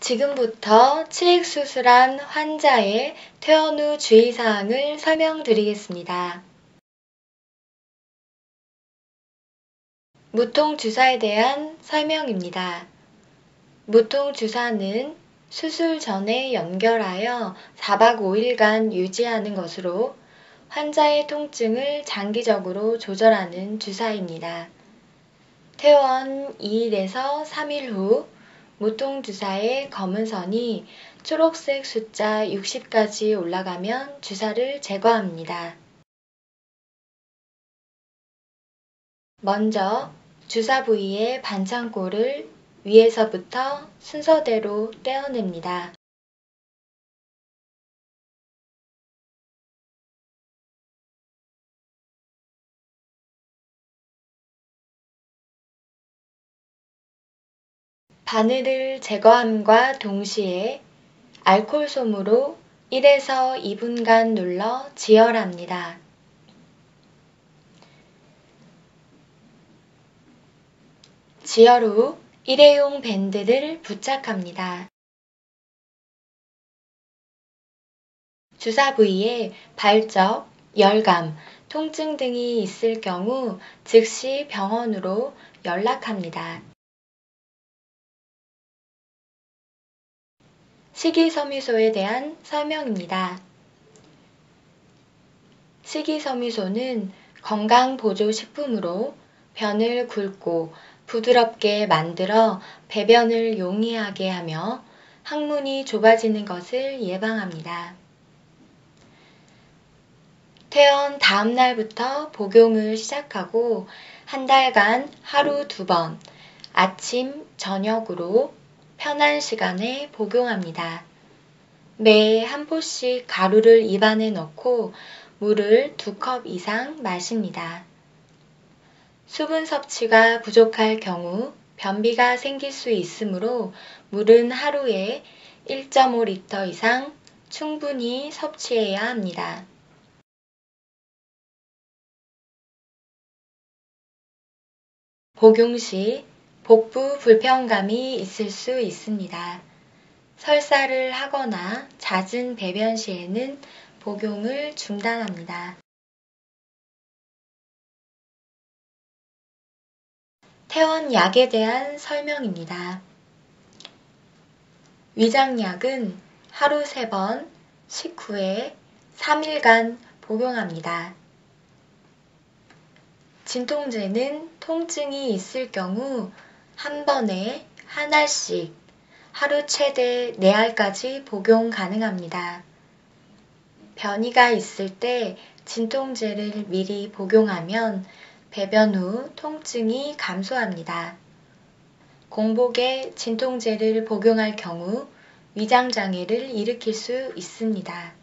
지금부터 치액수술한 환자의 퇴원 후 주의사항을 설명드리겠습니다. 무통주사에 대한 설명입니다. 무통주사는 수술 전에 연결하여 4박 5일간 유지하는 것으로 환자의 통증을 장기적으로 조절하는 주사입니다. 퇴원 2일에서 3일 후 무통주사의 검은 선이 초록색 숫자 60까지 올라가면 주사를 제거합니다. 먼저 주사 부위의 반창고를 위에서부터 순서대로 떼어냅니다. 바늘을 제거함과 동시에 알코올솜으로 1에서 2분간 눌러 지혈합니다. 지혈 후 일회용 밴드를 부착합니다. 주사 부위에 발적, 열감, 통증 등이 있을 경우 즉시 병원으로 연락합니다. 식이섬유소에 대한 설명입니다. 식이섬유소는 건강보조식품으로 변을 굵고 부드럽게 만들어 배변을 용이하게 하며 항문이 좁아지는 것을 예방합니다. 퇴원 다음 날부터 복용을 시작하고 한 달간 하루 2번, 아침, 저녁으로 편한 시간에 복용합니다. 매일 한 포씩 가루를 입안에 넣고 물을 2컵 이상 마십니다. 수분 섭취가 부족할 경우 변비가 생길 수 있으므로 물은 하루에 1.5리터 이상 충분히 섭취해야 합니다. 복용 시 복부 불편감이 있을 수 있습니다. 설사를 하거나 잦은 배변 시에는 복용을 중단합니다. 퇴원약에 대한 설명입니다. 위장약은 하루 3번, 식후에 3일간 복용합니다. 진통제는 통증이 있을 경우 한 번에 하나씩 하루 최대 4알까지 복용 가능합니다. 변이가 있을 때 진통제를 미리 복용하면 배변 후 통증이 감소합니다. 공복에 진통제를 복용할 경우 위장장애를 일으킬 수 있습니다.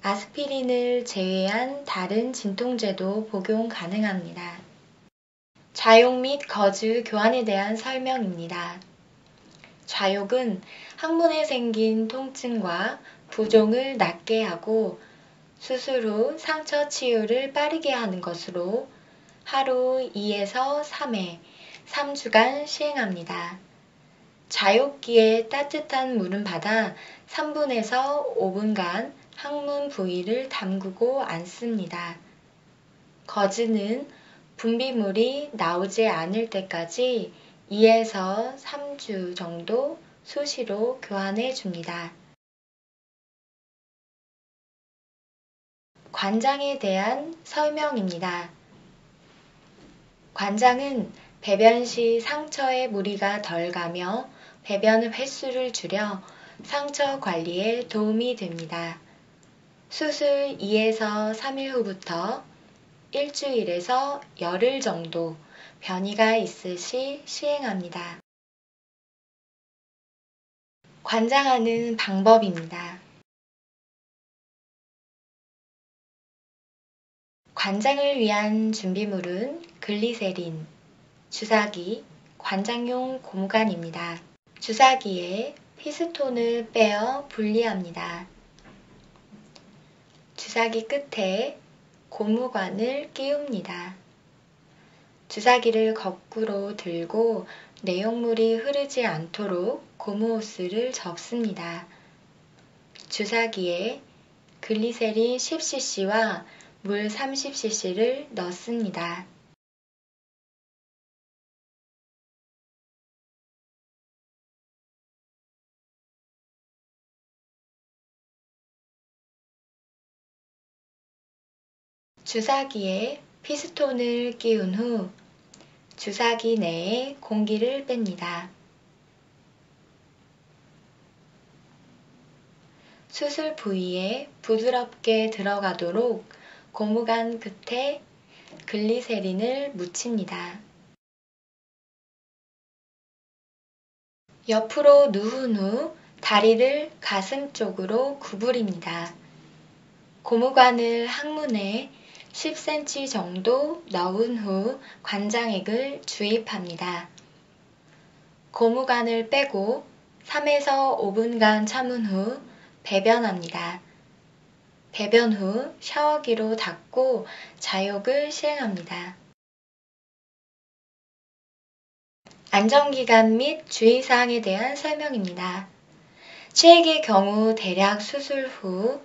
아스피린을 제외한 다른 진통제도 복용 가능합니다. 좌욕 및 거즈 교환에 대한 설명입니다. 좌욕은 항문에 생긴 통증과 부종을 낫게 하고 수술 후 상처 치유를 빠르게 하는 것으로 하루 2에서 3회, 3주간 시행합니다. 좌욕기에 따뜻한 물은 받아 3분에서 5분간 항문 부위를 담그고 앉습니다. 거즈는 분비물이 나오지 않을 때까지 2에서 3주 정도 수시로 교환해 줍니다. 관장에 대한 설명입니다. 관장은 배변 시 상처에 무리가 덜 가며 배변 횟수를 줄여 상처 관리에 도움이 됩니다. 수술 2에서 3일 후부터 일주일에서 열흘 정도 변이가 있을 시 시행합니다. 관장하는 방법입니다. 관장을 위한 준비물은 글리세린, 주사기, 관장용 고무관입니다. 주사기에 피스톤을 빼어 분리합니다. 주사기 끝에 고무관을 끼웁니다. 주사기를 거꾸로 들고 내용물이 흐르지 않도록 고무 호스를 접습니다. 주사기에 글리세린 10cc와 물 30cc를 넣습니다. 주사기에 피스톤을 끼운 후 주사기 내에 공기를 뺍니다. 수술 부위에 부드럽게 들어가도록 고무관 끝에 글리세린을 묻힙니다. 옆으로 누운 후 다리를 가슴 쪽으로 구부립니다. 고무관을 항문에 10cm 정도 넣은 후 관장액을 주입합니다. 고무관을 빼고 3에서 5분간 참은 후 배변합니다. 배변 후 샤워기로 닦고 자욕을 시행합니다. 안전기간 및 주의사항에 대한 설명입니다. 치액의 경우 대략 수술 후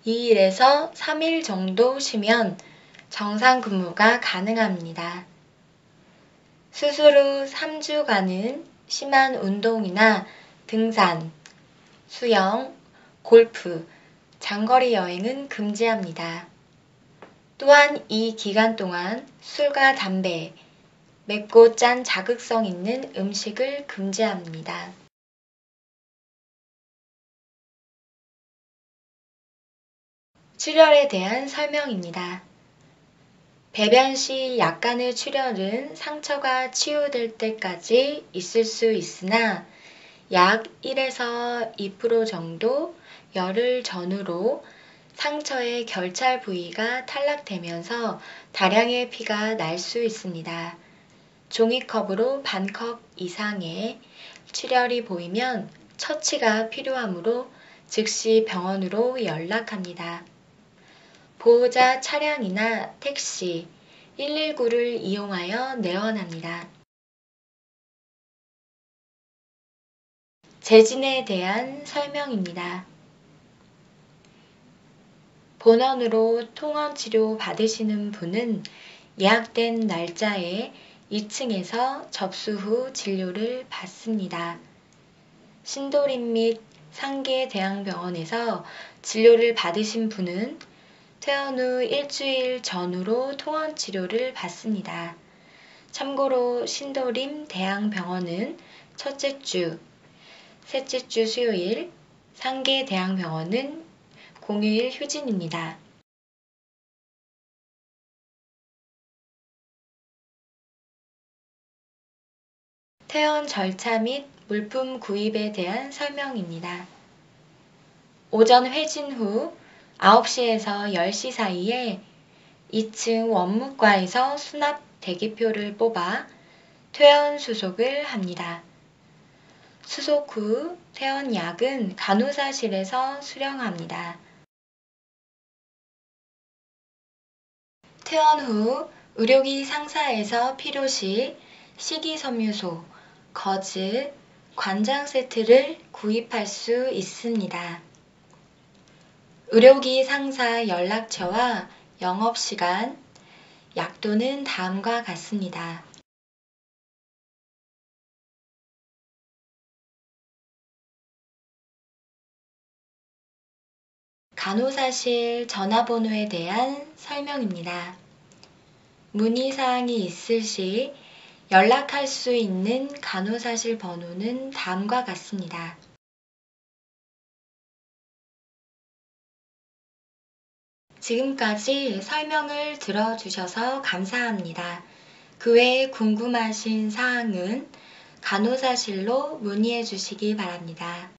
2일에서 3일 정도 쉬면 정상 근무가 가능합니다. 수술 후 3주간은 심한 운동이나 등산, 수영, 골프, 장거리 여행은 금지합니다. 또한 이 기간 동안 술과 담배, 맵고 짠 자극성 있는 음식을 금지합니다. 출혈에 대한 설명입니다. 배변 시 약간의 출혈은 상처가 치유될 때까지 있을 수 있으나 약 1에서 2% 정도 열흘 전후로 상처의 결찰 부위가 탈락되면서 다량의 피가 날 수 있습니다. 종이컵으로 반컵 이상의 출혈이 보이면 처치가 필요하므로 즉시 병원으로 연락합니다. 보호자 차량이나 택시, 119를 이용하여 내원합니다. 재진에 대한 설명입니다. 본원으로 통원치료 받으시는 분은 예약된 날짜에 2층에서 접수 후 진료를 받습니다. 신도림 및 상계대학병원에서 진료를 받으신 분은 퇴원 후 일주일 전후로 통원치료를 받습니다. 참고로 신도림 대학병원은 첫째 주, 셋째 주 수요일, 상계대학병원은 공휴일 휴진입니다. 퇴원 절차 및 물품 구입에 대한 설명입니다. 오전 회진 후 9시에서 10시 사이에 2층 원무과에서 수납 대기표를 뽑아 퇴원 수속을 합니다. 수속 후 퇴원약은 간호사실에서 수령합니다. 퇴원 후 의료기 상사에서 필요시 식이섬유소, 거즈, 관장 세트를 구입할 수 있습니다. 의료기 상사 연락처와 영업시간, 약도는 다음과 같습니다. 간호사실 전화번호에 대한 설명입니다. 문의사항이 있을 시 연락할 수 있는 간호사실 번호는 다음과 같습니다. 지금까지 설명을 들어주셔서 감사합니다. 그 외에 궁금하신 사항은 간호사실로 문의해 주시기 바랍니다.